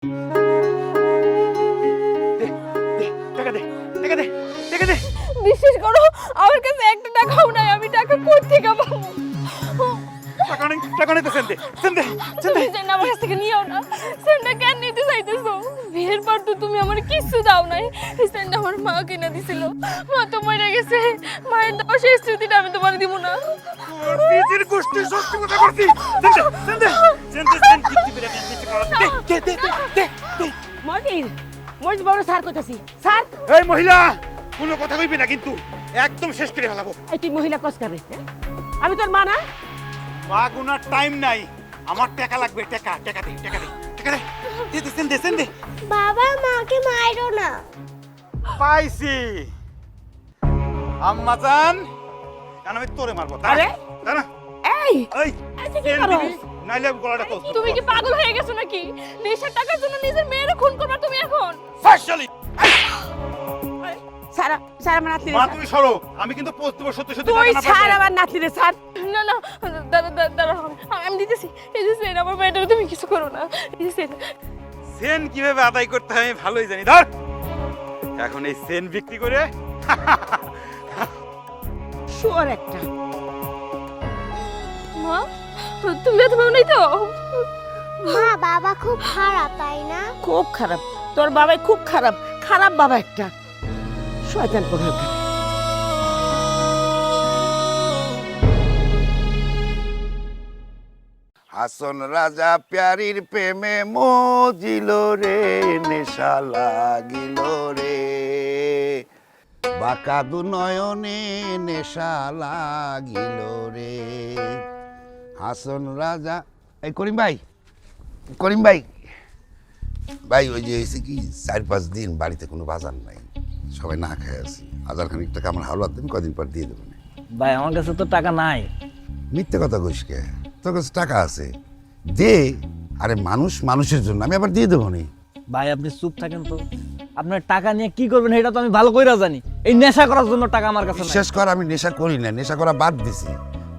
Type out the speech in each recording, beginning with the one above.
দে দে টাকা দে টাকা দে টাকা দে। বিশ্বাস করো আমার কাছে একটা টাকাও নাই, আমি টাকা কোথা থেকে পাবো? টাকা নেই তো সেন দে সেন দে সেন দে। তুমি যেন আমার কাছ থেকে নিও না। সেন্টটা কেন নিতে চাইতেছো? বিয়ের পর তো তুমি আমার কিছু দাও নাই। এই সেন্টটা আমার মা কিনে দিছিল। মা তো মরে গেছে, মায়ের দেওয়া শেষ স্মৃতিটা আমি তোমার দিব না। বিয়ের গোষ্ঠী সত্যি কথা করছি। সেন দে সেন দে সেন দে সেন কিচ্ছু করে আমি কিছু করা দে দে দে দে দে। মজিদ মজিদ বড় স্যার কইতাছি স্যার। এই মহিলা কোনো কথা কইবি না কিন্তু একদম শেষ করে ফেলাবো। এই তুই মহিলা কস করে? আমি তোর মা না? মা গুনার টাইম নাই, আমার টাকা লাগবে। টাকা টাকা দে টাকা দে টাকা দে দে দে সেন দে সেন দে। বাবা মাকে মাইরো না। পাইছি আম্মা জান, কারণ আমি তোরে মারবো। আরে দাঁড়া এই এই আচ্ছা কি সেন করস? দিবি নাইলে গলাটা কস। তুমি কি পাগল হয়ে গেছো নাকি? নেশার টাকার জন্য নিজের মেয়ের খুন করবা তুমি এখন? ফাশালি স্যার স্যার আমার নাতনি মা তুমি সরো, আমি কিন্তু পোস্ট দেব সত্যি সত্যি। তুই টাকা না স্যার পারলে। আমার নাতনি রে স্যার। না না দাঁড়া দাঁড়া, আমি দিতেছি। এই যে সেন আমার মেয়েটার তুমি কিছু করো না। এই যে সেন সেন কিভাবে আদায় করতে হয় আমি ভালোই জানি। ধর এখন এই সেন বিক্রি করে শুয়োর একটা। মা তুমি ব্যথা পাও নাই তো? মা বাবা খুব খারাপ তাই না? খুব খারাপ, তোর বাবাই খুব খারাপ, খারাপ বাবা একটা শয়তান কোথাকার। হাসন রাজা প্যারির প্রেমে মজিল রে, নেশা লাগিল রে, বাঁকা দু নয়নে নেশা লাগিল রে। হাসন রাজা, এই করিম ভাই, করিম ভাই, ভাই ওই যে হয়েছে কি 4-5 দিন বাড়িতে কোনো বাজার নাই, সবাই না খেয়ে আছি। 1000 টাকা আমার হাওলাত দেন, কদিন পর দিয়ে দেবেন। ভাই আমার কাছে তো টাকা নাই। মিথ্যে কথা কইস কে? তোর কাছে টাকা আছে, দে। আরে মানুষ মানুষের জন্য, আমি আবার দিয়ে দেবো নি। ভাই আপনি চুপ থাকেন তো, আপনার টাকা নিয়ে কি করবেন এটা তো আমি ভালো কইরা জানি। এই নেশা করার জন্য টাকা আমার কাছে নাই। বিশ্বাস কর আমি নেশা করি না, নেশা করা বাদ দিছি।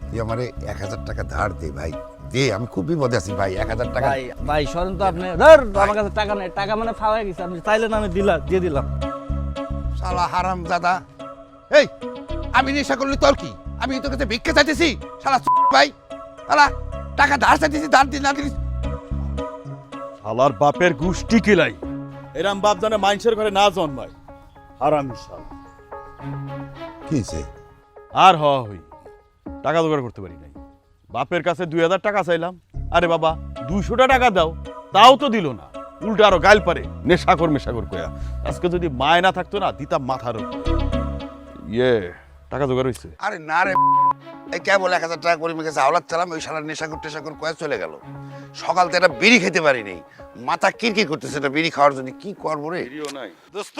তুই আমারে 1000 টাকা ধার দে ভাই, দে। আমি খুব বিপদে আছি ভাই, 1000 টাকা। ভাই ভাই সরেন তো আপনি। ধর আমার কাছে টাকা নাই, টাকা মানে ফাওয়া গেছে। আপনি চাইলেন আমি দিয়ে দিলাম। শালা হারাম দাদা। এই আমি নেশা করলি তোর কি? আমি তোর কাছে ভিক্ষা চাইতেছি? শালা ভাই, শালা টাকা ধার চাইতেছি, ধার দিন না দিলিস। শালার বাপের গুষ্টি কিলাই, এরাম বাপ জানে মানুষের ঘরে না জন্মায়। হারামি শালা। কি হয়েছে? আর হওয়া হই টাকা জোগাড় করতে পারি নাই। বাপের কাছে 2000 টাকা চাইলাম, আরে বাবা 200 টাকা দাও, তাও তো দিল না। উল্টা আরো গাইল পারে নেশাকর মেশাকর কয়া। আজকে যদি মায় না থাকতো না দিতাম মাথার উপর। টাকা জোগাড় হয়েছে? আরে না রে, এই কেবল 1000 টাকা করে মেয়ে কাছে আওলাদ চালাম, ওই শালার নেশাকর টেশাকর কয়ে চলে গেল। সকাল থেকে একটা বিড়ি খেতে পারিনি, মাথা কিরকি করতেছে একটা বিড়ি খাওয়ার জন্য। কি করবো রে? দোস্ত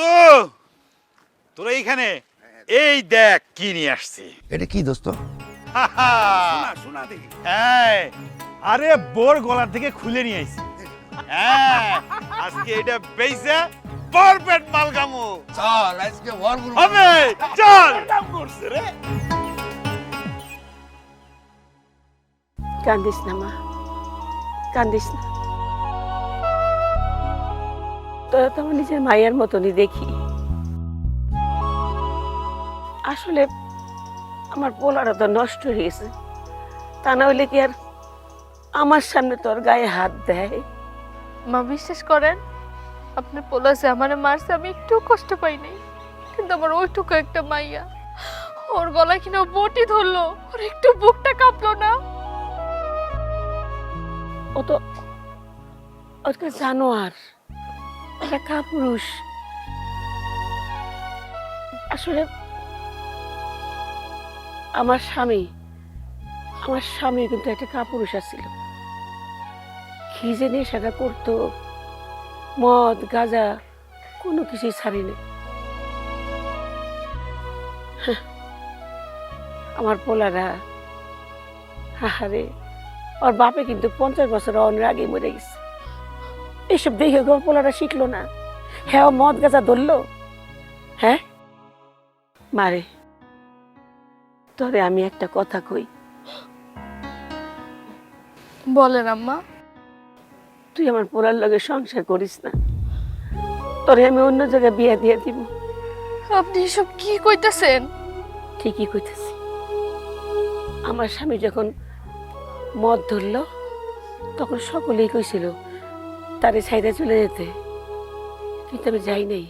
তোরা এইখানে এই দেখ কি নিয়ে আসছি। এটা কি দোস্ত? শোনা দেখি। হ্যাঁ আরে বোর গলার থেকে খুলে নিয়ে আইছি। হ্যাঁ আজকে এটা বেইছে পারফেক্ট মালগামু। চল আজকে ভর গুলো হবে চল কাম করছে রে। কান্দিস না মা, কান্দিস না। তোরা তো আমার নিজের মায়ের মতনই দেখি। আসলে আমার পোলাটা তো নষ্ট হয়ে গেছে, তা না হইলে কি আর আমার সামনে তোর গায়ে হাত দেয়? মা বিশ্বাস করেন, আপনার পোলাসে আমারে মারছে, আমি একটু কষ্ট পাই নাই। কিন্তু আমার ওইটুকু একটা মাইয়া, ওর গলায় কিনা বটি ধরলো, ওর একটু বুকটা কাঁপলো না। ও তো একটা জানোয়ার, একটা কাপুরুষ। আসলে আমার স্বামী কিন্তু একটা কাপুরুষ আছিল। কি যে নেশাটা করতো, মদ গাঁজা কোনো কিছুই ছাড়িনি। আমার পোলারা, আরে ওর বাপে কিন্তু 50 বছর অনেক আগে মরে গেছে। এইসব দেখে ওর পোলারা শিখলো না, হ্যাঁ মদ গাঁজা ধরলো। হ্যাঁ মারে, তোরে আমি একটা কথা কই। বলেন আম্মা। তুই আমার পোলার লগে সংসার করিস না, তোরে আমি অন্য জায়গায় বিয়ে দিয়ে দিব। আপনি এসব কি কইতাছেন? ঠিকই কইতেছি। আমার স্বামী যখন মদ ধরলো তখন সকলেই কইছিল তারে ছাইড়া চলে যেতে, কিন্তু আমি যাই নাই।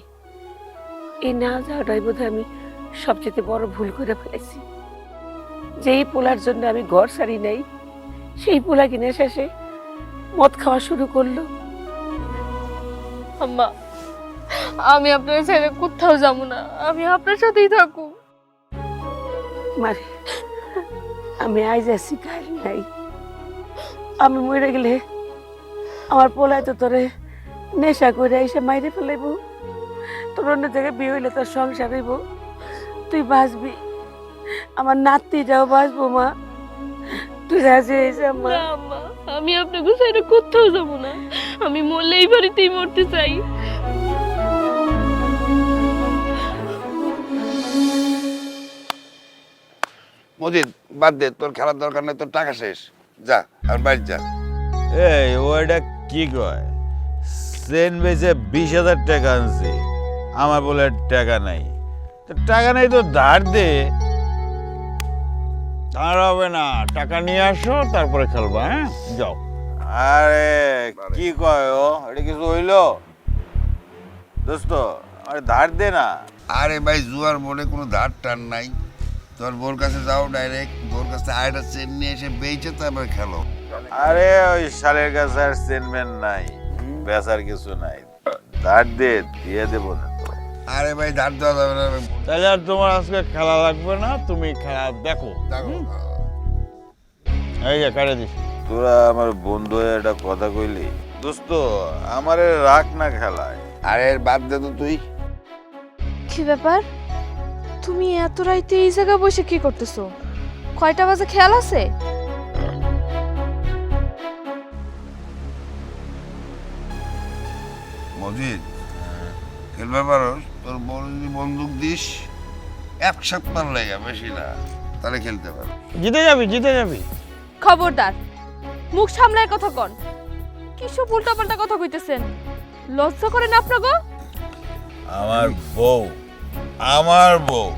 এই না যাওয়াটাই বোধহয় আমি সবচেয়ে বড় ভুল করে ফেলেছি। যেই পোলার জন্য আমি ঘর ছাড়ি নাই, সেই পোলা কিনে শেষে মদ খাওয়া শুরু করলো। আম্মা, আমি আপনার ছেড়ে কোথাও যাবো না, আমি আপনার সাথেই থাকবো। মারে, আমি আজ আছি কাল নাই। আমি মরে গেলে আমার পোলায় তো তোরে নেশা করে এসে মাইরে ফেলাইব। তোর অন্য জায়গায় বিয়ে হইলে তোর সংসার হইব, তুই বাঁচবি, আমার নাতিটাও বাঁচবো। মা, তুই রাজি হয়েছে? মা, না আম্মা, আমি আপনাকে ছেড়ে কোথাও যাবো না, আমি মরলে এই বাড়িতেই মরতে চাই। মজিদ, বাদ দে, তোর খেলার দরকার নেই, তোর টাকা শেষ। যা আর বাড়ি যা। এই ওইটা কি কয়? সেন বেচে 20,000 টাকা আনছে, আমার বলে টাকা নাই। তো টাকা নাই তো ধার দে। আর হবে না, টাকা নিয়ে আসো তারপরে খেলবা। হ্যাঁ, যাও। আরে কি কয় ও? এটা কিছু হইলো? দোস্ত, আরে ধার দে না। আরে ভাই, জুয়ার বোর্ডে কোনো ধার টান নাই। তোর বোর কাছে যাও ডাইরেক্ট, বোর কাছে আয়টা চেন নিয়ে এসে বেচে তারপরে খেলো। আরে ওই শালের কাছে আর চেনবেন নাই, বেচার কিছু নাই। ধার দে, দিয়ে দেবো না তো। আরে ভাই, ধার দেওয়া যাবে না। তাহলে আর তোমার আজকে খেলা লাগবে না, তুমি খেলা দেখো। এই যে কাটে দিস। তোরা আমার বন্ধু হয়ে একটা কথা কইলি, দোস্ত আমারে রাখ না খেলায়। আরে বাদ দে তো তুই। কি ব্যাপার, তুমি এত রাইতে এই জায়গায় বসে কি করতেছো? কয়টা বাজে খেয়াল আছে? মজিদ, খেলবে পারোস? তোর বড় যদি বন্দুক দিস, 1 সপ্তাহ লেগে, বেশি না, তাহলে খেলতে পারো। জিতে যাবি, জিতে যাবি। খবরদার, মুখ সামলায় কথা কন। কিসব উল্টাপাল্টা কথা কইতেছেন? লজ্জা করে না আপনাগো? আমার বউ, আমার বউ,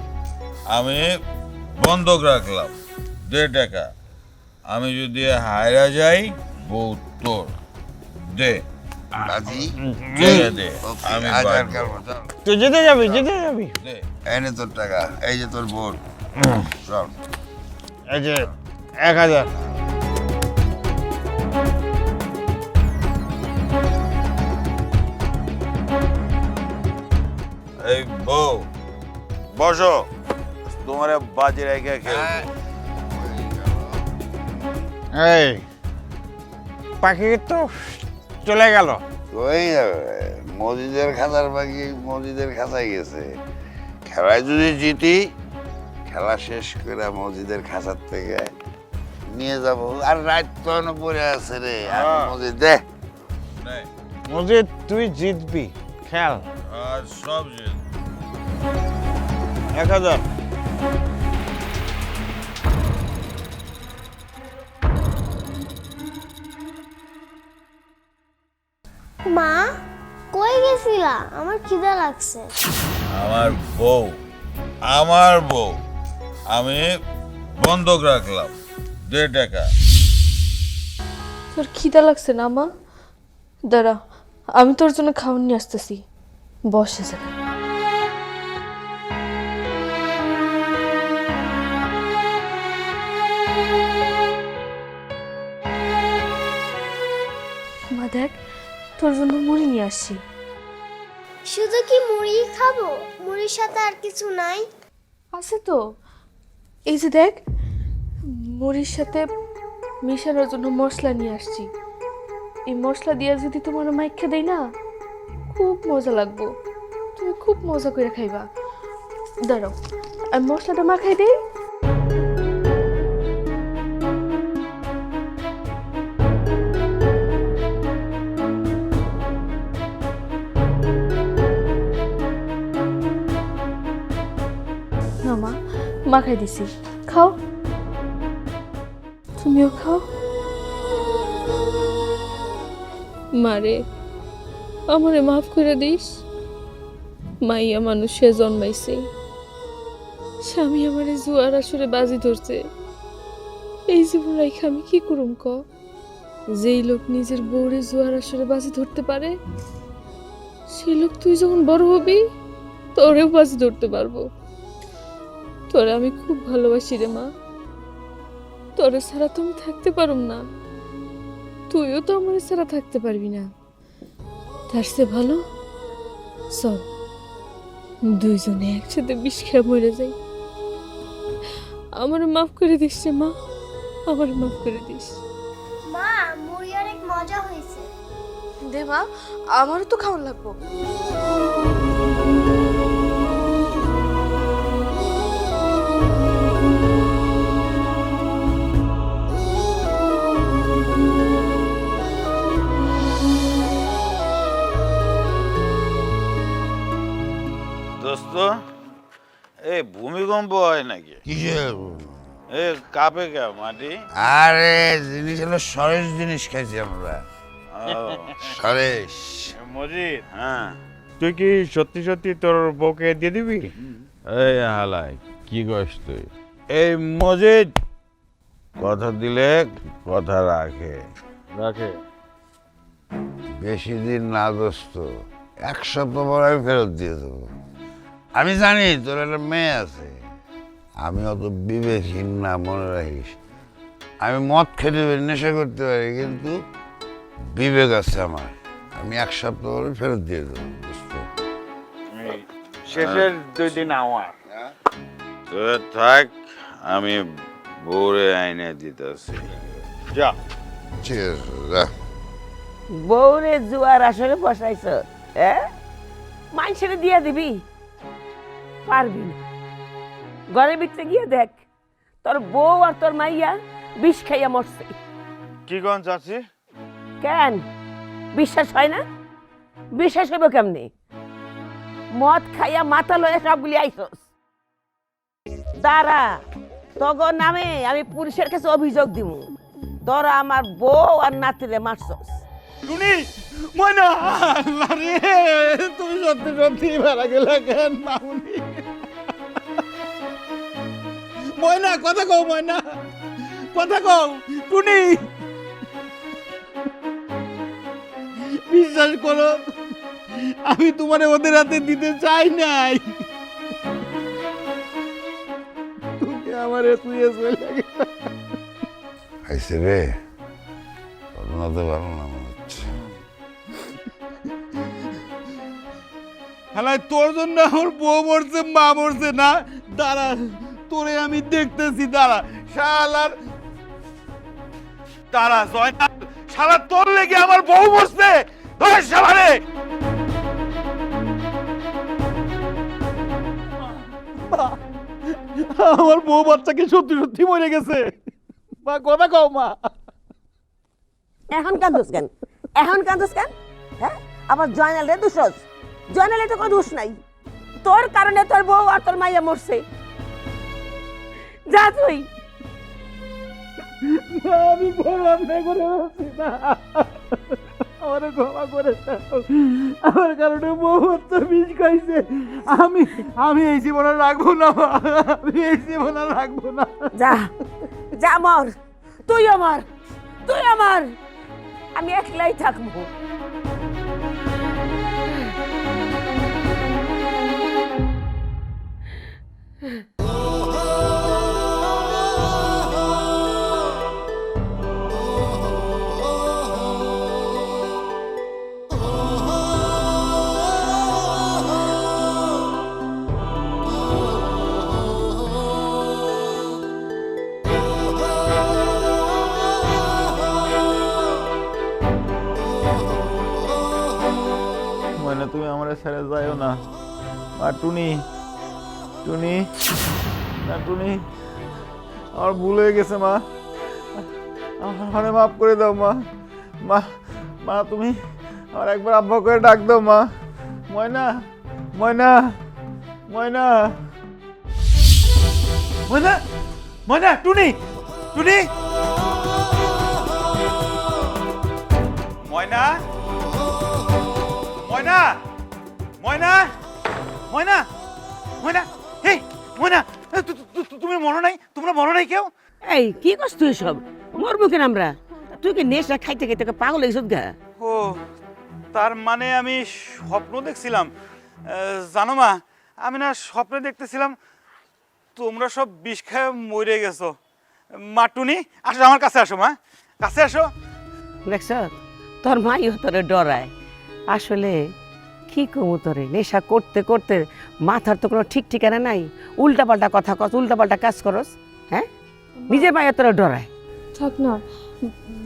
আমি বন্ধক রাখলাম 1.5 টাকা। আমি যদি হায়রা যাই, বউ তোর। দে রাজি? ছেড়ে দে, ওকে, আমি আজ আর বাঁচবো। খেলবো, চল। তুই জিতে যাবি, জিতে যাবি। দে, এনে তোর টাকা, এই যে তোর বোন। চল। এই যে 1000। এই বউ, বসো, তোমার বাজি রেখে খেলবো। এই পাখি তো চলে গেল। ওই মসজিদের খাতার বাকি মসজিদের খাঁচায় গেছে। খেলায় যদি জিতি, খেলা শেষ করে মসজিদের খাঁচার থেকে নিয়ে যাব। আর রাত তো এখনো পড়ে আছে রে। আর মসজিদ দে। মজিদ, তুই জিতবি, খেল। আর সব জিত। 1000। মা, কই গেছিলা? আমার খিদা লাগছে। আমার বউ, আমার বউ, আমি বন্ধক রাখলাম 1.5 টাকা। তোর খিদা লাগছে না মা? দাঁড়া, আমি তোর জন্য খাবার নিয়ে আসতেছি, বসে যা। মা দেখ, তোর জন্য মুড়ি নিয়ে আসছি। শুধু কি মুড়ি খাবো? মুড়ির সাথে আর কিছু নাই? আছে তো, এই যে দেখ, মুড়ির সাথে মিশানোর জন্য মশলা নিয়ে আসছি। এই মশলা দিয়ে যদি তোমার মাইখা দেই না, খুব মজা লাগবো, তুমি খুব মজা করে খাইবা। দাঁড়াও, আমি মশলাটা মাখাই দেই। না মা, মাখাই দিছি, খাও, তুমিও খাও। মারে আমারে মাফ করে দিস। মাইয়া মানুষে জন্মাইছে, স্বামী আমারে জুয়ার আসরে বাজি ধরছে। এই জীবন রেখে আমি কি করুম ক? যেই লোক নিজের বউরে জুয়ার আসরে বাজি ধরতে পারে, সেই লোক তুই যখন বড় হবি তোরেও বাজি ধরতে পারবো। তোরে আমি খুব ভালোবাসি রে মা, তোরে ছাড়া তো আমি থাকতে পারুম না, তুইও তো আমার ছাড়া থাকতে পারবি না। তার চেয়ে ভালো চল দুইজনে একসাথে বিষ খেয়ে মরে যাই। আমার মাফ করে দিস রে মা, আমার মাফ করে দিস। মা মুড়ি অনেক মজা হয়েছে। দে মা, আমারও তো খাওয়ান লাগবো। দোস্ত, এই ভূমিকম্প হয় নাকি? কিসের? এ কাঁপে কে মাটি? আরে জিনিস হলো সরেস জিনিস খাইছি আমরা। সরেস। মজিদ, হ্যাঁ, তুই কি সত্যি সত্যি তোর বউকে দিয়ে দিবি? এই হালাই, কি কস তুই? এই মজিদ কথা দিলে কথা রাখে। রাখে? বেশি দিন না দোস্ত, 1 সপ্তাহ পর আমি ফেরত দিয়ে দেবো। আমি জানি তোর একটা মেয়ে আছে, আমি অত বিবেকহীন না, মনে রাখিস। আমি মদ খেতে পারি, নেশা করতে পারি, কিন্তু বিবেক আছে আমার। আমি 1 সপ্তাহ পরে ফেরত দিয়ে দেবো দোস্ত। শেষের 2 দিন আমার তোর থাক, আমি বউরে আইনে দিতেছি। যা। ঠিক আছে, যা। বউরে জুয়ার আসরে বসাইছ, হ্যাঁ? মানুষের দিয়া দিবি? পারবি না। ঘরের ভিতরে গিয়ে দেখ, তোর বউ আর তোর মাইয়া বিষ খাইয়া মরছে। কি গন চাচ্ছি? কেন বিশ্বাস হয় না? বিশ্বাস হইব কেমনি? মদ খাইয়া মাথা লয়ে সবগুলি আইসস। দাঁড়া, তগর নামে আমি পুলিশের কাছে অভিযোগ দিব, তোরা আমার বউ আর নাতিরে মারছস। টুনি, ময়না, আরে তুমি সত্যি সত্যি মারা গেলে কেন মামুনি? ময়না, কথা কও ময়না, কথা কও। টুনি, বিশ্বাস করো, আমি তোমারে ওদের হাতে দিতে চাই নাই। তুমি আমারে তুইয়ে চলে গেলে। আইসে রে, ঘটনা তো ভালো না মনে হচ্ছে। হালাই, তোর জন্য আমার বউ মরছে, মা মরছে না। দাঁড়া, তোরে আমি দেখতেছি, দাঁড়া। শালার দাঁড়া, জয়না, শালা তোর লেগে আমার বউ মরছে। ধর শালারে। আমার বউ বাচ্চাকে সত্যি সত্যি মরে গেছে। মা, কথা কও মা। এখন কান্দোস কেন? এখন কান্দোস কেন? হ্যাঁ, আবার জয়নাল রে দোষস? জয়নালে তো কোনো দোষ নাই, তোর কারণে তোর বউ আর তোর মাইয়া মরছে। যা তুই। আমি বড় অন্যায় করে বলছি না, আমার ক্ষমা করে দাও। আমার কারণে বউ হত্যা বিষ খাইছে। আমি এই জীবনে রাখবো না মা, আমি এই জীবনে রাখবো না। যা, যা মর, তুই আমার, তুই আমার, আমি একলাই থাকবো। ময়না, তুমি আমার ছেড়ে যাইও না। আর টুনি, টুনি, না টুনি, আমার ভুল হয়ে গেছে মা, আমার মাফ করে দাও মা। মা, মা তুমি আমার একবার আব্বা করে ডাক দাও মা। ময়না, ময়না, ময়না, ময়না, ময়না, টুনি, টুনি, ময়না। ময়না ময়না ময়না ময়না এই ময়না তুমি মরো নাই, তোমরা মরো নাই কেউ? এই কি করছ তুই সব? মরবো কেন আমরা? তুই কি নেশা খাইতে খাইতে পাগল হয়েছ গা? ও তার মানে আমি স্বপ্ন দেখছিলাম। জানো মা, আমি না স্বপ্নে দেখতেছিলাম তোমরা সব বিষ খেয়ে মরে গেছো। মা টুনি, আসো আমার কাছে, আসো মা, কাছে আসো। দেখছ তোর মাইও তোরে ডরায়। আসলে কি কমু তোরে, নেশা করতে করতে মাথার তো কোনো ঠিক ঠিকানা নাই। উল্টাপাল্টা কথা কস, উল্টাপাল্টা কাজ করস। হ্যাঁ, নিজের মাইয়া তোরে ডরায়। থাক না,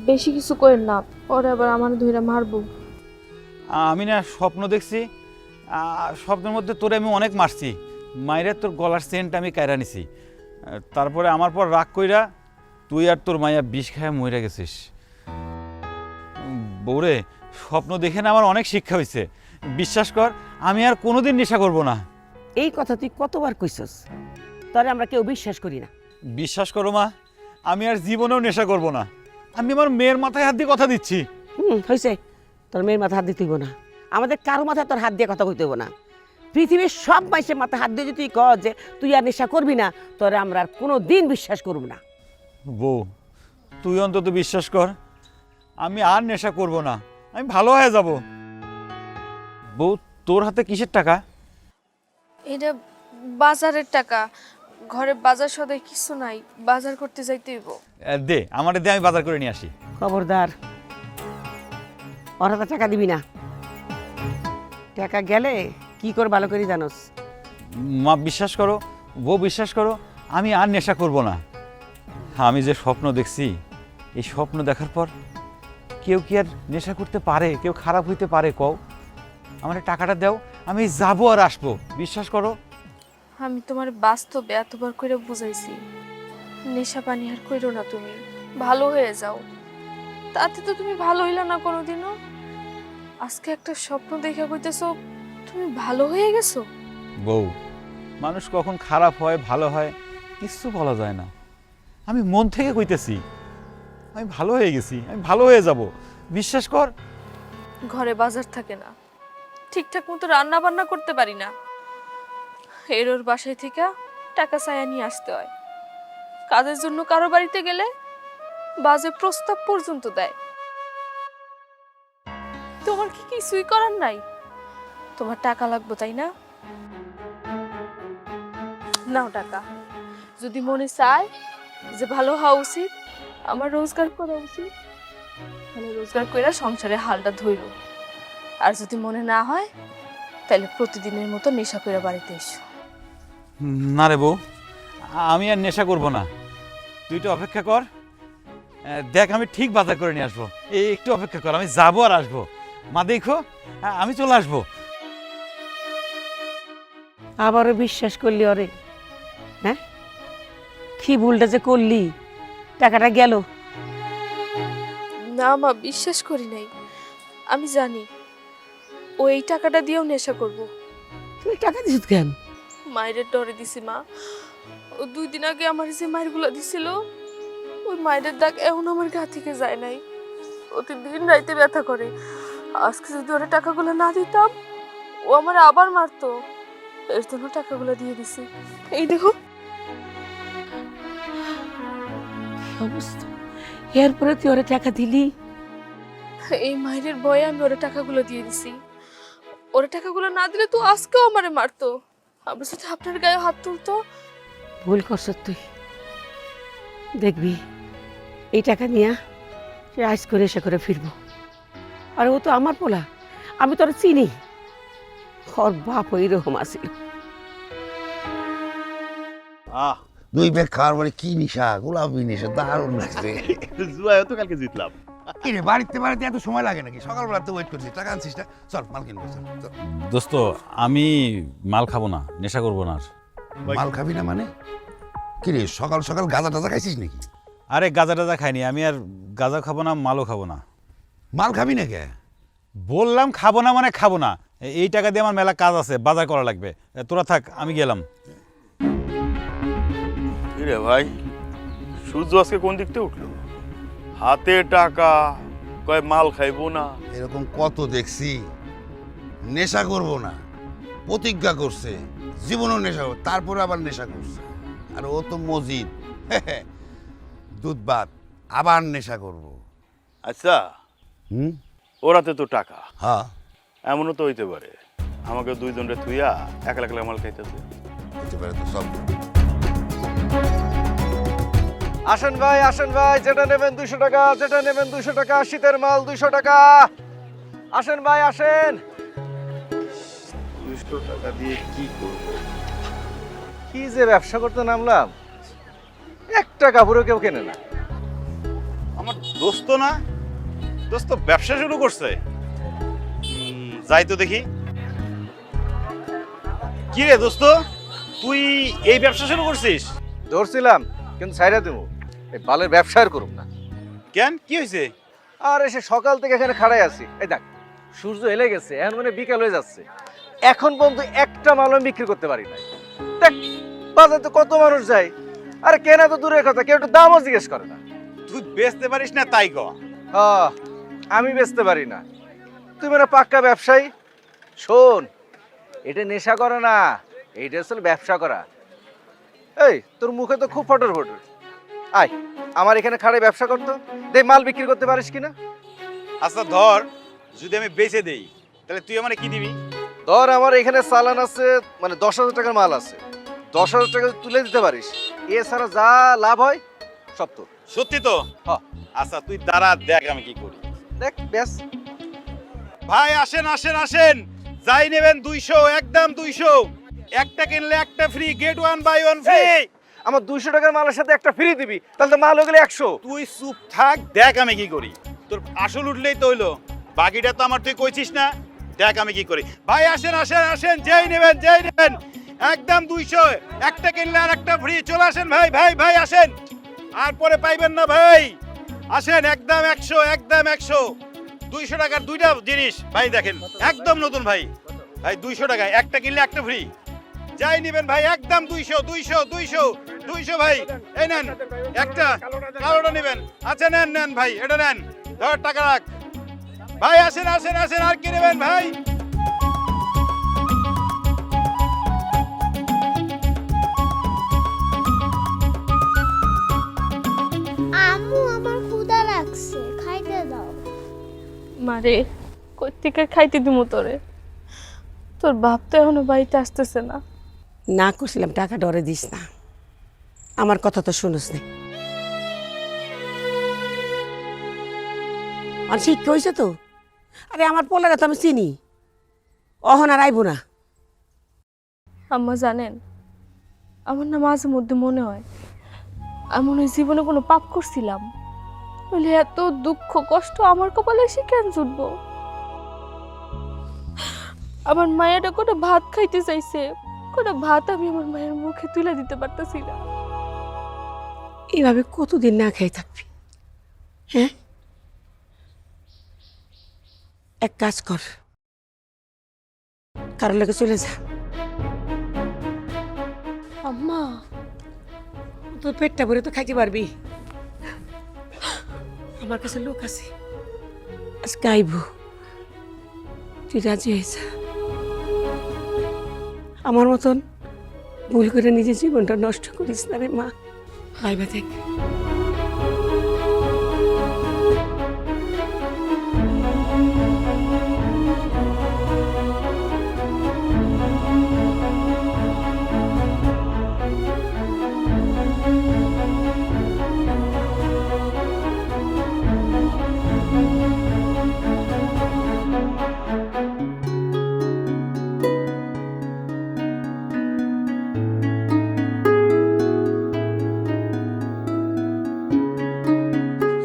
বেশি কিছু করেন না, পরে আবার আমার ধইরা মারবো। আমি না স্বপ্ন দেখছি, স্বপ্নের মধ্যে তোরে আমি অনেক মারছি, মায়ের তোর গলার সেন্ট আমি কায়রা নিছি। তারপরে আমার পর রাগ কইরা তুই আর তোর মাইয়া বিষ খায় মরে গেছিস। বউরে, স্বপ্ন দেখে না আমার অনেক শিক্ষা হয়েছে। বিশ্বাস কর, আমি আর কোনোদিন নেশা করব না। এই কথা তুই কতবার কইছস, তোরে আমরা কেউ বিশ্বাস করি না। বিশ্বাস করো মা, আমি আর জীবনেও নেশা করব না। আমি আমার মেয়ের মাথায় হাত দিয়ে কথা দিচ্ছি। হয়েছে, তোর মেয়ের মাথা হাত দিতে হইব না। আমাদের কারো মাথায় তোর হাত দিয়ে কথা কইতে হইব না। পৃথিবীর সব মানুষের মাথায় হাত দিয়ে যদি তুই কর যে তুই আর নেশা করবি না, তোরে আমরা আর কোনো দিন বিশ্বাস করব না। বউ, তুই অন্তত বিশ্বাস কর, আমি আর নেশা করব না, আমি ভালো হয়ে যাব। বউ, তোর হাতে কিসের টাকা? এটা বাজারের টাকা, ঘরে বাজার সদাই কিছু নাই, বাজার করতে যাইতে হইব। দে আমারে, দে, আমি বাজার করে নিয়ে আসি। খবরদার, ওর হাতে টাকা দিবি না। টাকা গেলে কি করে ভালো করে জানোস। মা বিশ্বাস করো, বউ বিশ্বাস করো, আমি আর নেশা করব না। আমি যে স্বপ্ন দেখছি, এই স্বপ্ন দেখার পর কেউ কি আর নেশা করতে পারে? কেউ খারাপ হইতে পারে? কও, আমার টাকাটা দাও, আমি যাবো আর আসবো। বিশ্বাস করো। আমি তোমার বাস্তবে এতবার করে বুঝাইছি, নেশা পানি আর কইরো না, তুমি ভালো হয়ে যাও। তাতে তো তুমি ভালো হইলা না কোনোদিনও। আজকে একটা স্বপ্ন দেখে কইতেছো তুমি ভালো হয়ে গেছো। বউ, মানুষ কখন খারাপ হয় ভালো হয় কিছু বলা যায় না। আমি মন থেকে কইতেছি, আমি ভালো হয়ে গেছি, আমি ভালো হয়ে যাব, বিশ্বাস কর। ঘরে বাজার থাকে না, ঠিকঠাক মতো রান্না বান্না করতে পারি না, এর বাসায় থেকে টাকা চাইয়া নিয়ে আসতে হয়। কাজের জন্য কারো বাড়িতে গেলে বাজে প্রস্তাব পর্যন্ত দেয়। তোমার কি কিছুই করার নাই? তোমার টাকা লাগবে তাই না? নাও টাকা। যদি মনে চায় যে ভালো হওয়া উচিত, আমার রোজগার করা উচিত, তাহলে রোজগার কইরা সংসারে হালটা ধইল। আর যদি মনে না হয়, তাহলে প্রতিদিনের মতো নেশা কইরা বাড়িতে এসো। না রে বউ, আমি আর নেশা করব না। তুই তো অপেক্ষা কর, দেখ আমি ঠিক বাজার করে নিয়ে আসবো। এই একটু অপেক্ষা কর, আমি যাবো আর আসবো। মা দেখো, আমি চলে আসবো। আবারও বিশ্বাস করলি ওরে? হ্যাঁ, কি ভুলটা যে করলি, টাকাটা গেল। না মা, বিশ্বাস করি নাই। আমি জানি ও এই টাকাটা দিয়েও নেশা করব। তুই টাকা দিস কেন? মায়ের ডরে দিছি মা। ও 2 দিন আগে আমার যে মায়েরগুলো দিছিল, ওই মায়ের দাগ এখন আমার গা থেকে যায় নাই। প্রতিদিন রাইতে ব্যথা করে। আজকে যদি ওরা টাকাগুলো না দিতাম, ও আমার আবার মারতো। এর জন্য টাকাগুলো দিয়ে দিছি। এই দেখো। অবস্থা, এরপরে তুই ওরে টাকা দিলি? এই মায়ের ভয়ে আমি ওরা টাকাগুলো দিয়ে দিছি। ওরা টাকাগুলো না দিলে তো আজকেও আমারে মারতো। আমার সাথে আপনার গায়ে হাত তুলতো। ভুল করছ তুই। দেখবি এই টাকা নিয়ে সে আইস করে এসে করে ফিরবো। আর ও তো আমার পোলা, আমি তোর চিনি। ওর বাপ ওই রকম আসিল। দুই ব্যাগ খাওয়ার পরে কি নিশা, গোলাপি নিশা, দারুণ লাগছে। জুয়ায় তো কালকে জিতলাম। কি রে, বাড়িতে এত সময় লাগে নাকি? সকালবেলা তো ওয়েট করছি, টাকা আনছিস না? চল মাল কিনবো, চল। দোস্ত, আমি মাল খাবো না, নেশা করবো না আর। মাল খাবি না মানে? কি রে, সকাল সকাল গাঁজা টাজা খাইছিস নাকি? আরে গাঁজা টাজা খাইনি আমি, আর গাঁজা খাবো না, মালও খাবো না। মাল খাবি না কে? বললাম খাবো না মানে খাবো না। এই টাকা দিয়ে আমার মেলা কাজ আছে, বাজার করা লাগবে। তোরা থাক, আমি গেলাম। রে ভাই, সূর্য আজকে কোন দিক থেকে উঠলো? হাতে টাকা, কয় মাল খাইবো না। এরকম কত দেখছি। নেশা করব না, প্রতিজ্ঞা করছে জীবনও নেশা করবে, তারপরে আবার নেশা করছে। আর ও তো মজিদ, দুধ ভাত, আবার নেশা করব। আচ্ছা, হুম, ওরাতে তো টাকা, হ্যাঁ এমনও তো হইতে পারে আমাকে দুইজনরে থুইয়া একলা একলা মাল খাইতেছে। হতে পারে তো সব। আসেন ভাই, যেটা নেবেন 200 টাকা, যেটা নেবেন 200 টাকা, শীতের মাল 200 টাকা। আসেন ভাই, আসেন। 200 টাকা দিয়ে কি করব? কি যে ব্যবসা করতে নামলাম, একটা কাপড়ও কেউ কেনে না। আমার দোস্ত না, দোস্ত ব্যবসা শুরু করছে। যাই তো দেখি। কি রে দোস্ত, তুই এই ব্যবসা শুরু করছিস? ধরছিলাম, কিন্তু ছাইরা দেবো। এই বালের ব্যবসা আর করুম না। কেন, কি হয়েছে? আর এসে সকাল থেকে এখানে খাড়াই আছি। এই দেখ, সূর্য এলে গেছে, এখন মানে বিকাল হয়ে যাচ্ছে, এখন পর্যন্ত একটা মাল আমি বিক্রি করতে পারি নাই। দেখ, বাজারে তো কত মানুষ যায়, আরে কেনা তো দূরের কথা, কেউ একটু দামও জিজ্ঞেস করে না। তুই বেচতে পারিস না তাই ক? আমি বেচতে পারি না, তুই মানে পাক্কা ব্যবসায়ী। শোন, এটা নেশা করে না, এইটা আসলে ব্যবসা করা। এই তোর মুখে তো খুব ফটর ফটর। আয় আমার এখানে খাড়ে ব্যবসা করতো, দে মাল বিক্রি করতে পারিস কিনা। আচ্ছা ধর, যদি আমি বেচে দেই তাহলে তুই আমারে কি দিবি? ধর আমার এখানে চালান আছে, মানে 10,000 টাকার মাল আছে, 10,000 টাকা তুলে দিতে পারিস, এছাড়া যা লাভ হয় সব তোর। সত্যি তো? হ্যাঁ। আচ্ছা তুই দাঁড়া, দেখ আমি কি করি। দেখ ব্যাস। ভাই আসেন আসেন আসেন, যাই নেবেন 200, একদম 200। একটা কিনলে একটা ফ্রি, গেট 1 বাই 1 ফ্রি। আমার 200 টাকার মালের সাথে একটা ফ্রি দিবি, তাহলে তো মাল হয়ে গেলে 100। তুই চুপ থাক, দেখ আমি কি করি। তোর আসল উঠলেই তো হইলো, বাকিটা তো আমার তুই কইছিস না। দেখ আমি কি করি। ভাই আসেন আসেন আসেন, যেই নেবেন একদম 200, একটা কিনলে আর একটা ফ্রি। চলে আসেন ভাই, ভাই ভাই আসেন, আর পরে পাইবেন না ভাই। আসেন, একদম 100, একদম 100। 200 টাকার দুইটা জিনিস ভাই, দেখেন একদম নতুন ভাই। ভাই 200 টাকায় একটা কিনলে একটা ফ্রি, যাই নেবেন ভাই, একদম 200 200 200 200 ভাই। এই নেন একটা, কালোটা নেবেন। আচ্ছা নেন নেন ভাই, এটা নেন, ধর টাকা রাখ। ভাই আসেন আসেন আসেন, আর কি নেবেন ভাই? আম্মু আমার ক্ষুধা লাগছে, খাইতে দাও। মারে, কই থেকে খাইতে দিমু তোরে? তোর বাপ তো এখনো বাড়িতে আসতেছে না। না করছিলাম টাকা ডরে দিস না, আমার কথা তো শুনোস নি। আর শিক্ষা হয়েছে তো, আরে আমার পোলারে তো আমি চিনি, অহন আর আইব না। আম্মা জানেন, আমার না মাঝে মধ্যে মনে হয় আমি মনে হয় জীবনে কোনো পাপ করছিলাম, বলে এত দুঃখ কষ্ট আমার কপালে এসে কেন জুটবো? আমার মায়েরা কোনো ভাত খাইতে চাইছে, কোনো ভাত আমি আমার মায়ের মুখে তুলে দিতে পারতেছি না। এইভাবে কতদিন না খেয়ে থাকবি? হ্যাঁ, এক কাজ কর, কারোর লোকে চলে যা। আম্মা, তোর পেটটা ভরে তো খাইতে পারবি। আমার কাছে লোক আছে, আজকে আইব, তুই রাজি হয়ে যা। আমার মতন ভুল করে নিজের জীবনটা নষ্ট করিস না রে মা। ভাইবা দেখ,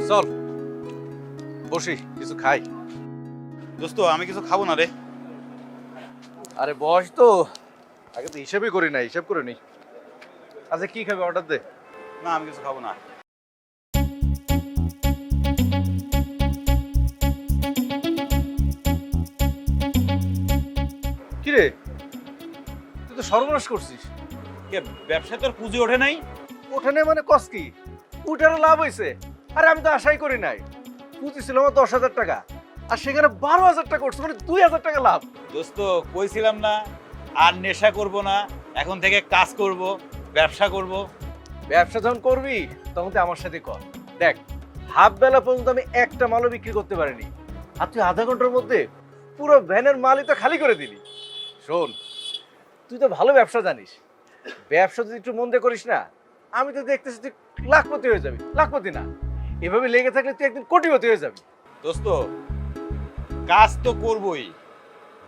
চল বসি, কিছু খাই। দোস্ত আমি কিছু খাবো না রে। আরে বস তো, আগে তো হিসেবই করি না, হিসাব করে নি। আচ্ছা কি খাবে, অর্ডার দে। না আমি কিছু খাবো না। কি রে, তুই তো সর্বনাশ করছিস। কে, ব্যবসায় তোর পুঁজি ওঠে নাই? ওঠানে মানে কস কি, উঠারও লাভ হয়েছে। আরে আমি তো আশাই করি নাই, পুঁজি ছিল আমার 10,000 টাকা, আর সেখানে 12,000 টাকা করছে, মানে 2,000 টাকা লাভ। দোস্ত কইছিলাম না আর নেশা করব না, এখন থেকে কাজ করব, ব্যবসা করব। ব্যবসা যখন করবি তখন তুই আমার সাথে কর। দেখ, হাফ বেলা পর্যন্ত আমি একটা মালও বিক্রি করতে পারিনি, আর তুই আধা ঘন্টার মধ্যে পুরো ভ্যানের মালই তো খালি করে দিলি। শোন, তুই তো ভালো ব্যবসা জানিস, ব্যবসা যদি একটু মন দিয়ে করিস না, আমি তো দেখতেছি তুই লাখপতি হয়ে যাবি। লাখপতি না, এভাবে লেগে থাকলে তুই একদিন কোটিপতি হয়ে যাবি। দোস্ত কাজ তো করবই,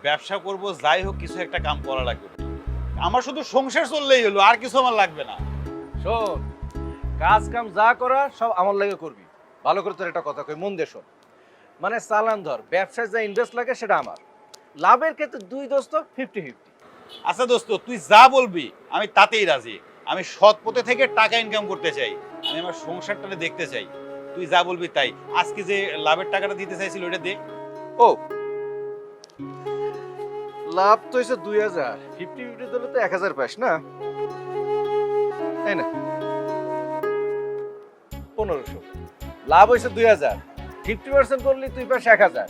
ব্যবসা করব, যাই হোক কিছু একটা কাম করা লাগবে। আমার শুধু সংসার চললেই হলো, আর কিছু আমার লাগবে না। শোন, কাজ কাম যা করা সব আমার লাগে করবি। ভালো করে তোর একটা কথা কই, মন দিয়ে শোন। মানে চালান ধর, ব্যবসায় যা ইনভেস্ট লাগে সেটা আমার, লাভের ক্ষেত্রে দুই দোস্ত 50-50। আচ্ছা দোস্ত, তুই যা বলবি আমি তাতেই রাজি। আমি সৎ পথে থেকে টাকা ইনকাম করতে চাই, আমি আমার সংসারটাকে দেখতে চাই। তুই যা বলবি তাই। আজকে যে লাভের টাকাটা দিতে চাইছিল ওটা দে। ও, লাভ তো হয়েছে 2,000, 50-50 দিলে তো 1,000 পাস না? তাই না? 1,500 লাভ হয়েছে 2,000, 50% করলে তুই পাস 1,000।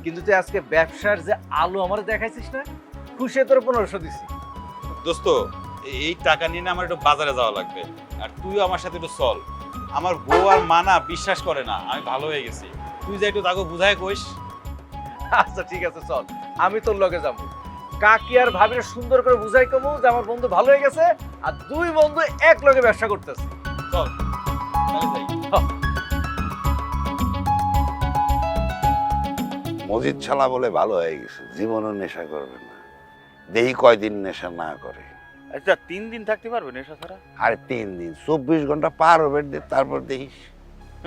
কিন্তু তুই আজকে ব্যবসার যে আলো আমার দেখাইছিস না, খুশি তোর 1,500 দিছি। দোস্ত এই টাকা নিয়ে না আমার একটু বাজারে যাওয়া লাগবে, আর তুইও আমার সাথে একটু চল। আমার বউ আর মানা বিশ্বাস করে না আমি ভালো হয়ে গেছি, তুই যা একটু তাকে বুঝায় কইস। আচ্ছা ঠিক আছে, চল, আমি তোর লগে যাবো। কাকি আর ভাবির সুন্দর করে বুঝাই কমু যে আমার বন্ধু ভালো হয়ে গেছে, আর দুই বন্ধু এক লগে ব্যবসা করতেছে। চল তাহলে যাই। মজিদ ছালা বলে ভালো হয়ে গেছে, জীবনও নেশা করবে না। দেহি কয়দিন নেশা না করে। আচ্ছা 3 দিন থাকতে পারবে নেশা ছাড়া? আরে 3 দিন, 24 ঘন্টা পার হবে, তারপর দেখিস।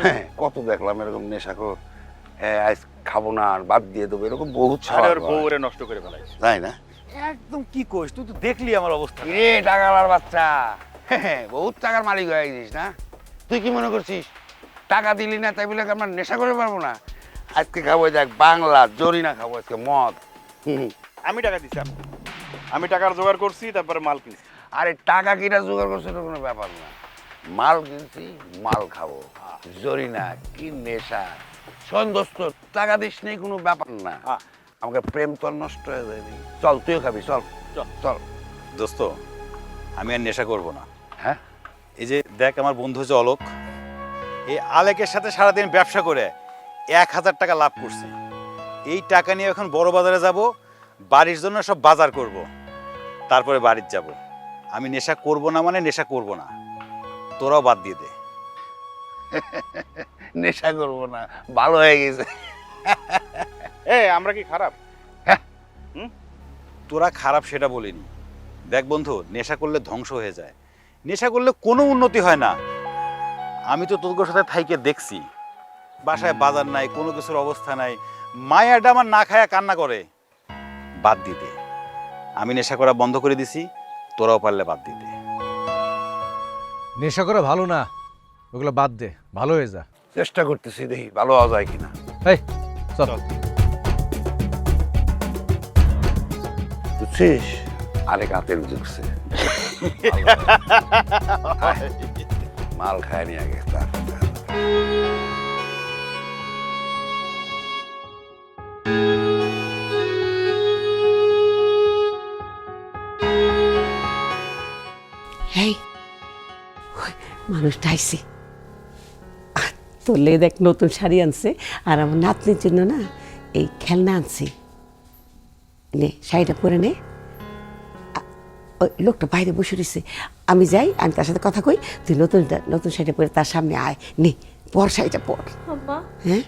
হ্যাঁ, কত দেখলাম এরকম নেশাখোর, হ্যাঁ আজ খাবো না আর বাদ দিয়ে দেবো, এরকম বহুত ছাড়া। আর বউরে নষ্ট করে ফেলাইছে। তাই না? একদম কি কইস, তুই তো দেখলি আমার অবস্থা। রে টাকার বাচ্চা, হ্যাঁ বহুত টাকার মালিক হয়ে গেছিস না? তুই কি মনে করছিস টাকা দিলি না তাই বলে আমরা নেশা করে পারবো না? আজকে খাবো দেখ বাংলা জরিনা, খাবো আজকে মদ। আমি টাকা দিছি, আমি টাকার জোগাড় করছি, তারপরে মাল কিনছি। আরে টাকা কিনা জোগাড় করছে এটা কোনো ব্যাপার না, মাল কিনছি, মাল খাবো। জরিনা কি নেশা, শোন দোস্ত, টাকা দিস নেই কোনো ব্যাপার না, আমাকে প্রেম তোর নষ্ট হয়ে যায়নি। চল তুইও খাবি, চল চল চল। দোস্ত আমি আর নেশা করব না। হ্যাঁ, এই যে দেখ আমার বন্ধু হচ্ছে অলোক, এই আলেকের সাথে সারাদিন ব্যবসা করে 1,000 টাকা লাভ করছি। এই টাকা নিয়ে এখন বড় বাজারে যাব, বাড়ির জন্য সব বাজার করব, তারপরে বাড়ির যাব। আমি নেশা করব না মানে নেশা করব না, তোরাও বাদ দিয়ে দে। নেশা করবো না, ভালো হয়ে গেছে। আমরা কি খারাপ? তোরা খারাপ সেটা বলিনি। দেখ বন্ধু, নেশা করলে ধ্বংস হয়ে যায়, নেশা করলে কোনো উন্নতি হয় না। আমি তো তোর সাথে থাইকে দেখছি, বাসায় বাজার নাই, কোনো কিছুর অবস্থা নাই, মায়াটা আমার না খায়া কান্না করে। বাদ দিতে, আমি নেশা করা বন্ধ করে দিছি, তোরাও পারলে বাদ দিতে। নেশা করা ভালো না, ওগুলো বাদ দে, ভালো হয়ে যা। চেষ্টা করতেছি, দেখি ভালো হওয়া যায় কিনা। এই চল। বুঝছিস, আরেক হাতের ঢুকছে, মাল খায়নি আগে তারপর। এই ওই মানুষটা আইছে, তোলে দেখ নতুন শাড়ি আনছে, আর আমার নাতনির জন্য না এই খেলনা আনছি, নে শাড়িটা পরে নে। ওই লোকটা বাইরে বসে রয়েছে, আমি যাই, আমি তার সাথে কথা কই, তুই নতুন শাড়িটা পরে তার সামনে আয়, নে পর শাড়িটা পর। আম্মা, হ্যাঁ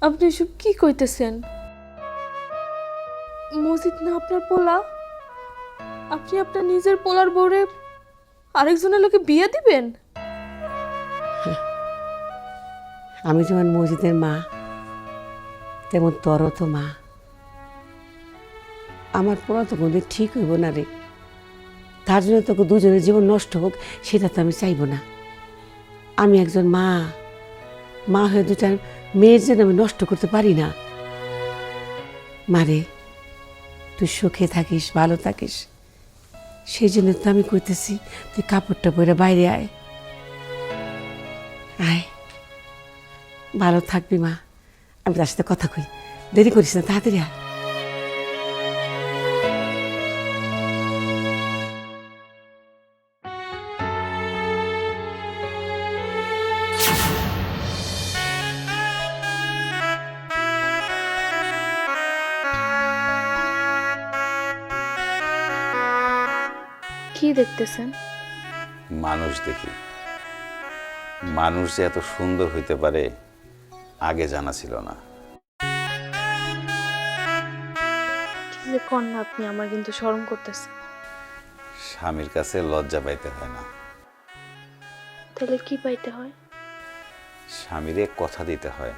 আপনি এসব কি কইতেছেন? মজিদ না আপনার পোলা? আপনি আপনার নিজের পোলার বউরে আরেকজনের লোকে বিয়ে দিবেন? আমি যেমন মজিদের মা, তেমন তোরও তো মা। আমার পোলা তো কোনদিন ঠিক হইব না রে, তার জন্য তোকে দুজনের জীবন নষ্ট হোক সেটা তো আমি চাইব না। আমি একজন মা, মা হয়ে দুটা মেয়ের জন্য আমি নষ্ট করতে পারি না। মারে, তুই সুখে থাকিস, ভালো থাকিস, সেই জন্য তো আমি কইতেছি তুই কাপড়টা পরে বাইরে আয়, আয়, ভালো থাকবি মা। আমি তার সাথে কথা কই, দেরি করিস না, তাড়াতাড়ি আয়। কি দেখতেছেন? মানুষ দেখি, মানুষ যে এত সুন্দর হইতে পারে আগে জানা ছিল না। কি যে কন্যা আপনি, আমার কিন্তু শরম করতেছে। স্বামীর কাছে লজ্জা পাইতে হয় না, তাহলে কি পাইতে হয়? স্বামীরে কথা দিতে হয়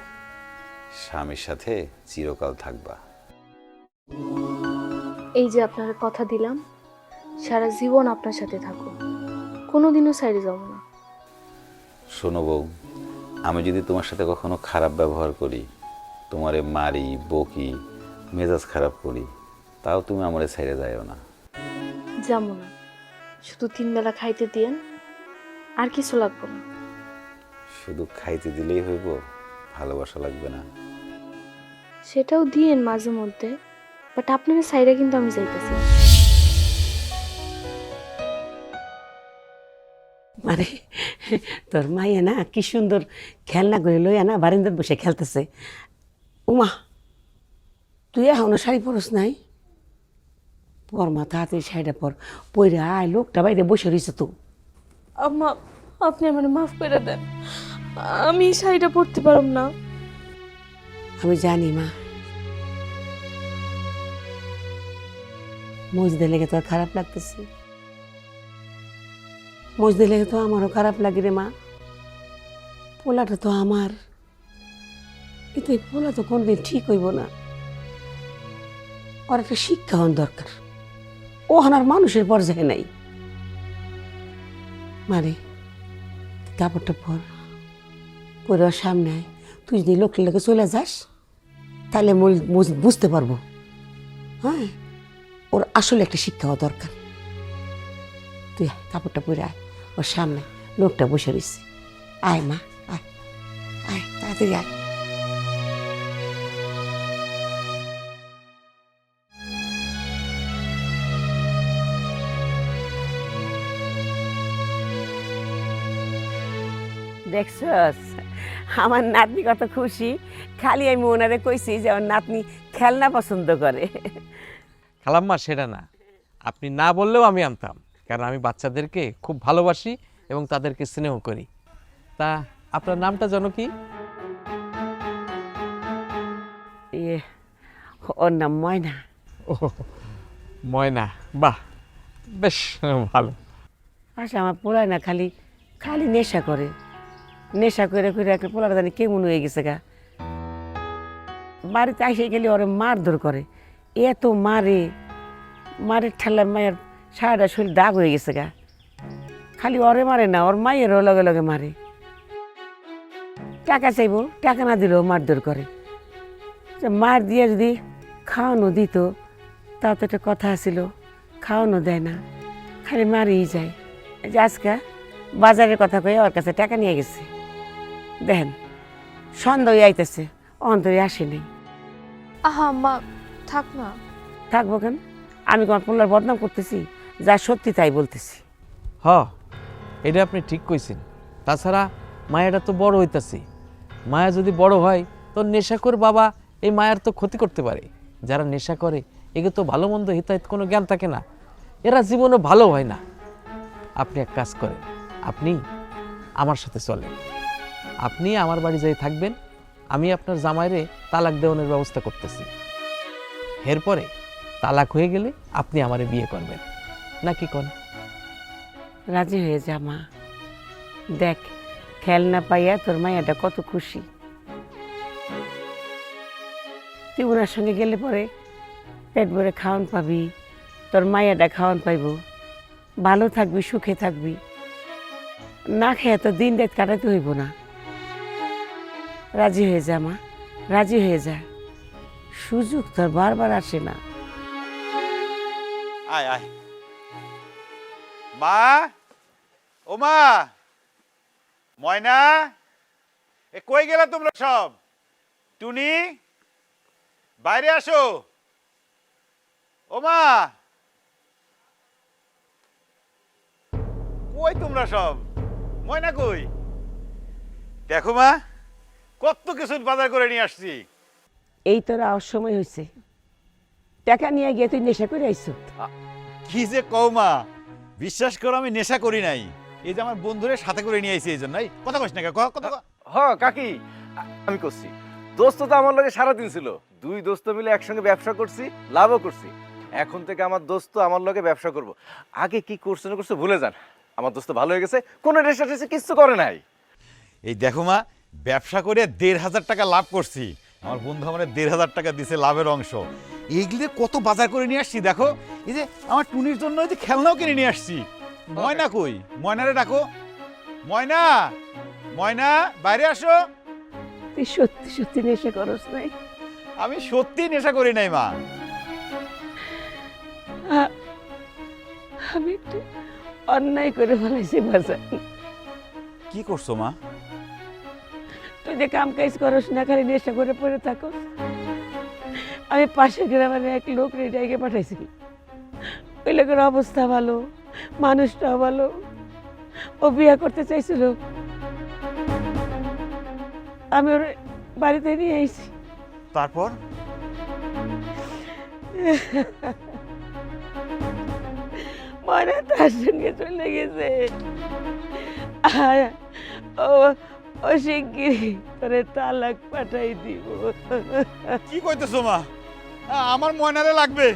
স্বামীর সাথে চিরকাল থাকবা। এই যে আপনার কথা দিলাম, সারা জীবন আপনার সাথে থাকো, কোনোদিনও সাইডে যাব না। শোনো বউ, আমি যদি তোমার সাথে কখনো খারাপ ব্যবহার করি, তোমারে মারি বকি, মেজাজ খারাপ করি, তাও তুমি আমারে ছেড়ে যাইও না। যাবো না, শুধু 3 বেলা খাইতে দিয়েন, আর কিছু লাগবে না। শুধু খাইতে দিলেই হইব, ভালোবাসা লাগবে না? সেটাও দিয়েন মাঝে মধ্যে, বাট আপনার সাইডে কিন্তু আমি যাইতেছি না। মানে তোর মাইয়া না কি সুন্দর খেলনা করে লইয়া না বারিন্দার বসে খেলতেছে। উমা, তুই এখনো শাড়ি পরস নাই? পর মা, তাড়াতাড়ি শাড়িটা পর, পরে আয়, লোকটা বাইরে বসে রয়েছে তো। আম্মা, আপনি আমার মাফ করে দেন, আমি এই শাড়িটা পরতে পারব না। আমি জানি মা, মজদে লেগে তোর খারাপ লাগতেছে, মজদে লেগে তো আমারও খারাপ লাগে রে মা। পোলাটা তো আমার, কিন্তু এই পোলা তো কোনদিন ঠিক হইব না। ওর একটা শিক্ষা হন দরকার, ও হানার মানুষের পর্যায়ে নাই। মানে কাপড়টা পর, পরে ওর সামনে আয়। তুই যদি লোকের লোকে চলে যাস, তাহলে বুঝতে পারবো, হ্যাঁ, ওর আসলে একটা শিক্ষা হওয়া দরকার। তুই আয়, কাপড়টা পরে আয়, ওর সামনে লোকটা বসে রয়েছে। আয় মা, আয় আয়, তাড়াতাড়ি আয়। দেখছস আমার নাতনি কত খুশি। খালি আমি ওনারে কইছি যে আমার নাতনি খেলনা পছন্দ করে। খালাম্মা সেটা না, আপনি না বললেও আমি আনতাম, কারণ আমি বাচ্চাদেরকে খুব ভালোবাসি এবং তাদেরকে স্নেহ করি। তা আপনার নামটা যেন কি? ইয়ে, ওর নাম ময়না। ও, ময়না, বাহ, বেশ ভালো। আচ্ছা, আমার পোলায় না খালি খালি নেশা করে, নেশা করে করে একটা পোলাটা জানি কেমন হয়ে গেছে গা। বাড়িতে আসে গেলে ওরে মারধর করে, এত মারে, মারের ঠেলা মায়ের সারাটা শরীর দাগ হয়ে গেছে গা। খালি ওরে মারে না, ওর মায়েরও লগে লগে মারে। টাকা চাইবো, টাকা না দিলেও মারধর করে। মার দিয়ে যদি খাওয়ানো দিত, তাও তো একটা কথা ছিল, খাওয়ানো দেয় না, খালি মারিই যায়। এই যে আজকে বাজারের কথা কয়ে ওর কাছে টাকা নিয়ে গেছে, দেখেন সন্দেহ আইতেছে, অন্তরে আসেনি। আহা আম্মা, থাক না। থাকবো কেন? আমি তোমার পোলার বদনাম করতেছি? যা সত্যি তাই বলতেছি। হ, এটা আপনি ঠিক কইছেন। তাছাড়া মায়াটা তো বড় হইতাছে, মায়া যদি বড় হয় তো নেশাখোর বাবা এই মায়ের তো ক্ষতি করতে পারে। যারা নেশা করে একে তো ভালো মন্দ হিতাহিত কোনো জ্ঞান থাকে না, এরা জীবনও ভালো হয় না। আপনি এক কাজ করেন, আপনি আমার সাথে চলেন, আপনি আমার বাড়ি যেয়ে থাকবেন, আমি আপনার জামাইরে তালাক দেওয়ানোর ব্যবস্থা করতেছি। এরপরে তালাক হয়ে গেলে আপনি আমারে বিয়ে করবেন, নাকি কোন? রাজি হয়ে যা মা, দেখ খেলনা পাইয়া তোর মায়াটা কত খুশি। তুই ওনার সঙ্গে গেলে পরে পেট ভরে খাওয়ান পাবি, তোর মায়াটা খাওয়ান পাইব, ভালো থাকবি, সুখে থাকবি। না খেয়ে তো দিন রাত কাটাতে হইব না। রাজি হয়ে যা মা, রাজি হয়ে যা, সুযোগ তোর বারবার আসে না। আয় আয় মা, ও মা, ময়না, এ কই গেলা তোমরা সব? টুনি বাইরে আসো। ও মা, কই তোমরা সব? ময়না কই? দেখো মা, কত কিছু বাজার করে নিয়ে আসছি। এই তোর আওয়ার সময় হয়েছে, টাকা নিয়ে গিয়ে তুই নেশা করে আইস। কি যে কও মা, বিশ্বাস করো আমি নেশা করি নাই, এই যে আমার বন্ধুরে সাথে করে নিয়ে আইছি এই জন্যই। কথা কইস না কথা। হ কাকি, আমি করছি। দোস্ত তো আমার লগে সারাদিন ছিল, দুই দোস্ত মিলে একসঙ্গে ব্যবসা করছি, লাভও করছি। এখন থেকে আমার দোস্ত আমার লগে ব্যবসা করব। আগে কি করছে না করছে ভুলে যান, আমার দোস্ত ভালো হয়ে গেছে, কোনো রেশা টেশা কিচ্ছু করে নাই। এই দেখো মা, ব্যবসা করে ১,৫০০ টাকা লাভ করছি। আমার বন্ধু আমার ১,৫০০ টাকা দিছে লাভের অংশ। এইগুলো কত বাজার করে নিয়ে আসছি দেখো। এই যে আমার টুনির জন্য এই যে খেলনাও কিনে নিয়ে আসছি। ময়না কই? ময়নারে ডাকো। ময়না, ময়না বাইরে আসো। তুই সত্যি সত্যি নেশা করস নাই? আমি সত্যি নেশা করি নাই মা। আমি একটু অন্যায় করে ফেলাইছি বাজার। কি করছো মা? তুই যে কাম কাজ করস না, খালি নেশা করে পড়ে থাকস। আমি পাশের গ্রামের এক লোক রেডাইকে পাঠাইছি, ওই লোকের অবস্থা ভালো, মানুষটাও ভালো, ও বিয়ে করতে চাইছিল। আমি ওর বাড়িতে নিয়ে আইছি। তারপর? মনে তার সঙ্গে চলে গেছে। ও ও শিগগিরই তোরে তালাক পাঠাই দিব। কি কইতেছো মা? আমার ময়নারে লাগবে,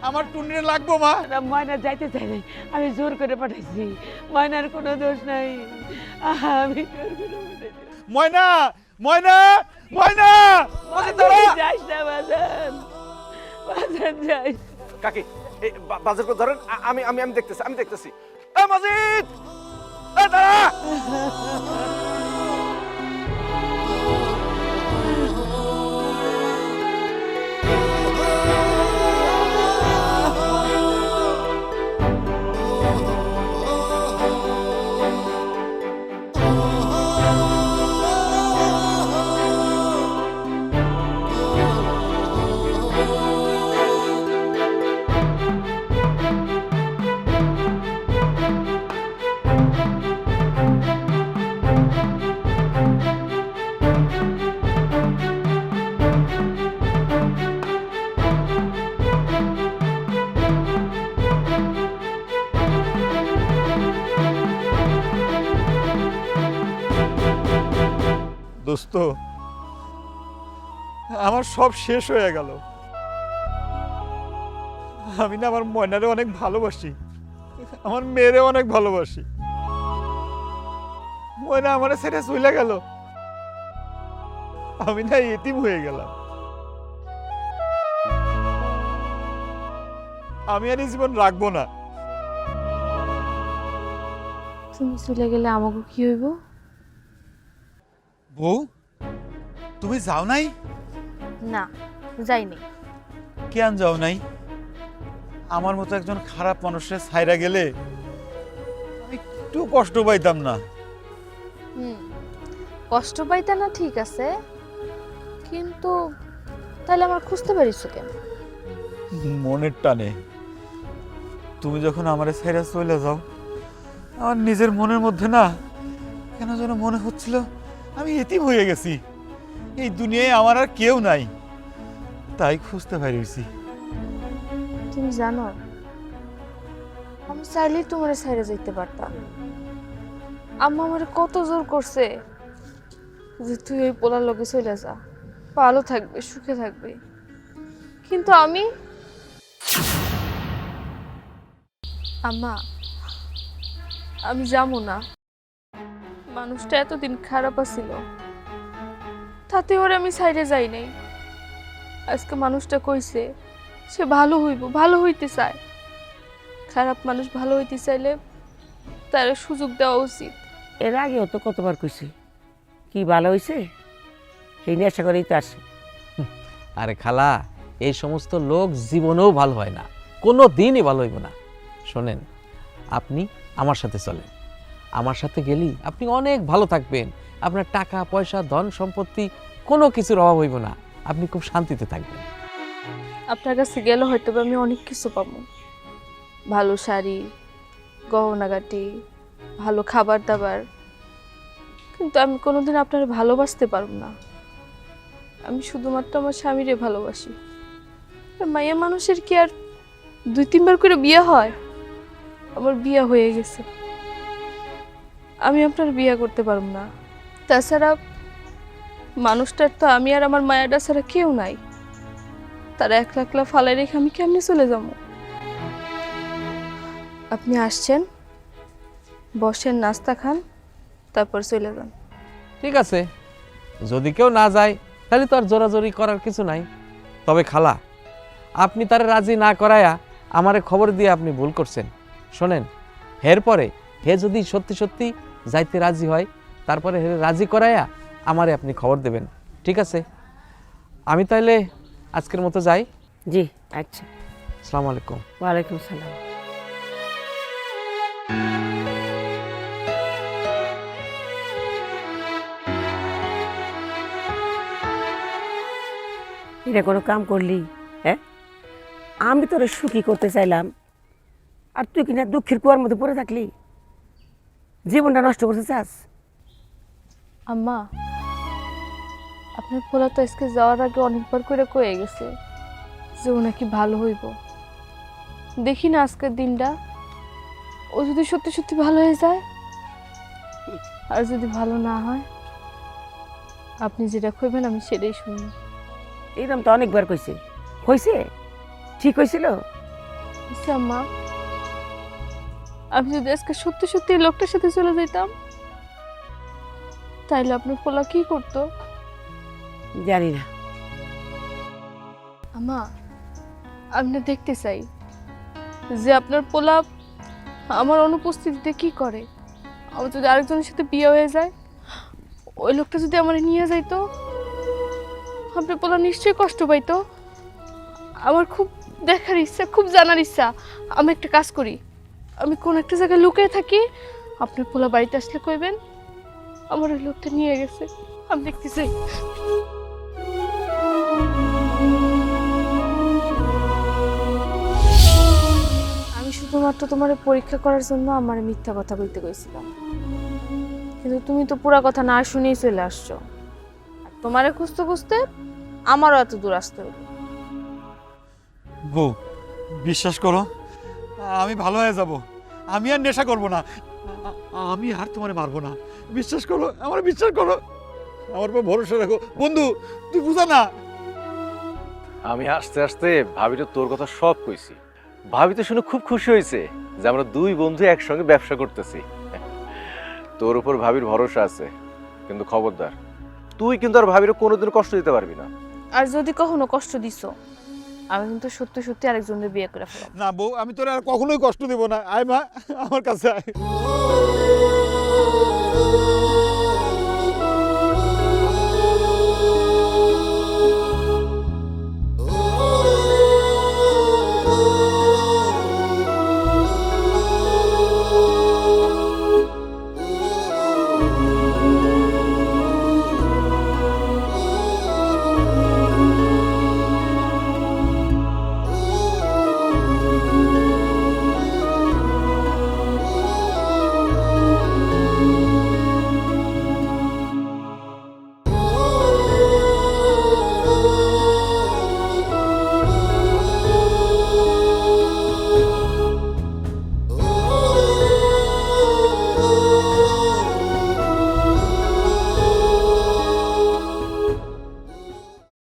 আমার টুনিরে লাগবো মা। ময়না যাইতে চাই নাই, আমি জোর করে পাঠাইছি। ময়নার কোনো দোষ নাই, আমি জোর করে পাঠাইছি। ময়না, ময়না, ময়না! যাইস না বাজান, বাজান যাইস। কাকি, এই বাজার করে ধরেন, আমি আমি আমি দেখতেছি, আমি দেখতেছি। এ মজিদ, এ দাঁড়া। দোস্ত, আমার সব শেষ হয়ে গেল। আমি না আমার ময়নারে অনেক ভালোবাসি, আমার মেয়েরে অনেক ভালোবাসি। ময়না আমার ছেড়ে চলে গেল, আমি না এতিম হয়ে গেলাম। আমি আর এই জীবন রাখবো না। তুমি চলে গেলে আমাকে কি হইব? বউ, তুমি যাও নাই? না, যাইনি। কেন যাও নাই? আমার মতো একজন খারাপ মানুষের ছাইরা গেলে আমি একটু কষ্ট পাইতাম না? কষ্ট পাইতা না ঠিক আছে, কিন্তু তাহলে আমার খুঁজতে পারিস কেন? মনের টানে তুমি যখন আমারে ছাইরা চলে যাও, আমার নিজের মনের মধ্যে না কেন যেন মনে হচ্ছিল আমি এতিম হয়ে গেছি, এই দুনিয়ায় আমার আর কেউ নাই, তাই খুঁজতে পারিছি। তুমি জানো, আমি চাইলেই তোমার ছাইরে যাইতে পারতাম। আম্মা আমার কত জোর করছে যে তুই এই পোলার লগে চলে যা, ভালো থাকবে, সুখে থাকবে, কিন্তু আমি আম্মা আমি যাবো না। মানুষটা এতদিন খারাপ আছিল, তাতে ওরে আমি সাইডে যাই নাই। আজকে মানুষটা কইছে সে ভালো হইব, ভালো হইতে চায়। খারাপ মানুষ ভালো হইতে চাইলে তার সুযোগ দেওয়া উচিত। এর আগেও তো কতবার কইছি, কি ভালো হয়েছে সেই নেশা করেই তো আসে। আরে খালা, এই সমস্ত লোক জীবনেও ভালো হয় না, কোনো দিনই ভালো হইব না। শোনেন, আপনি আমার সাথে চলেন, আমার সাথে গেলেই আপনি অনেক ভালো থাকবেন। আপনার টাকা পয়সা ধন সম্পত্তি কোনো কিছুর অভাব হইব না, আপনি খুব শান্তিতে থাকবেন। আপনার কাছে গেলে হয়তো বা আমি অনেক কিছু পাবো, ভালো শাড়ি, গহনাগাটি, ভালো খাবার দাবার, কিন্তু আমি কোনোদিন আপনার ভালোবাসতে পারবো না। আমি শুধুমাত্র আমার স্বামীরে ভালোবাসি। আর মাইয়া মানুষের কি আর 2-3 বার করে বিয়ে হয়? আমার বিয়ে হয়ে গেছে, আমি আপনার বিয়ে করতে পারবো না। তাছাড়া মানুষটার তো আমি আর আমার মায়াটা ছাড়া কেউ নাই, তারা একলা একলা ফালাই রেখে আমি কেমনে চলে যাব? আপনি আসছেন, বসেন, নাস্তা খান, তারপর চলে যান। ঠিক আছে, যদি কেউ না যায় তাহলে তো আর জোরাজোরি করার কিছু নাই। তবে খালা, আপনি তারে রাজি না করায়া আমারে খবর দিয়ে আপনি ভুল করছেন। শোনেন, এরপরে হে যদি সত্যি সত্যি যাইতে রাজি হয়, তারপরে হে রাজি করায়া আমারে আপনি খবর দেবেন, ঠিক আছে? আমি তাইলে আজকের মতো যাই। জি আচ্ছা। আসসালামু আলাইকুম। ওয়ালাইকুম সালাম। এটা কোনো কাম করলি? হ্যাঁ, আমি তোরে সুখী করতে চাইলাম, আর তুই কিনা দুঃখের কুয়ার মধ্যে পড়ে থাকলি, জীবনটা নষ্ট করতে চাস? আম্মা, আপনার পোলা তো আজকে যাওয়ার আগে অনেকবার করে কয়ে গেছে যে ও নাকি ভালো হইব। দেখি না আজকের দিনটা, ও যদি সত্যি সত্যি ভালো হয়ে যায়, আর যদি ভালো না হয়, আপনি যেটা কইবেন আমি সেটাই শুনবো। এরকম তো অনেকবার কইছে, হয়েছে? ঠিক হয়েছিল? আচ্ছা আম্মা, আমি যদি আজকে সত্যি সত্যি এই লোকটার সাথে চলে যেতাম, তাইলে আপনার পোলা কি করতো? জানি না। আম্মা, আমি না দেখতে চাই যে আপনার পোলা আমার অনুপস্থিতিতে কি করে। আমার যদি আরেকজনের সাথে বিয়ে হয়ে যায়, ওই লোকটা যদি আমার নিয়ে যাইতো, আপনার পোলা নিশ্চয়ই কষ্ট পাইতো। আমার খুব দেখার ইচ্ছা, খুব জানার ইচ্ছা। আমি একটা কাজ করি, আমি কোন একটা জায়গায় লুকিয়ে থাকি, আপনার পোলা বাড়িতে আসলে কইবেন আমার ওই লোকটা নিয়ে গেছে। আমি দেখতে চাই। আমি শুধুমাত্র তোমার পরীক্ষা করার জন্য আমার মিথ্যা কথা বলতে কইছিলাম, কিন্তু তুমি তো পুরা কথা না শুনেই চলে আসছো। আর তোমারে খুঁজতে খুঁজতে আমারও এত দূর আসতে হলো। বউ, বিশ্বাস করো, আমি ভালো হয়ে যাব, আমি আর নেশা করব না, আমি আর তোমারে মারবো না। বিশ্বাস করো, আমার বিশ্বাস করো, আমার উপর ভরসা রাখো। বন্ধু, তুই বুঝা না। আমি আস্তে আস্তে ভাবিটা তোর কথা সব কইছি। ভাবি তো শুনে খুব খুশি হয়েছে যে আমরা দুই বন্ধু একসঙ্গে ব্যবসা করতেছি। তোর উপর ভাবির ভরসা আছে, কিন্তু খবরদার, তুই কিন্তু আর ভাবির কোনোদিন কষ্ট দিতে পারবি না। আর যদি কখনো কষ্ট দিছো, আমি কিন্তু সত্যি সত্যি আরেকজনের বিয়ে করে ফেলাম। না বউ, আমি তোর আর কখনোই কষ্ট দেব না। আয় মা, আমার কাছে আয়।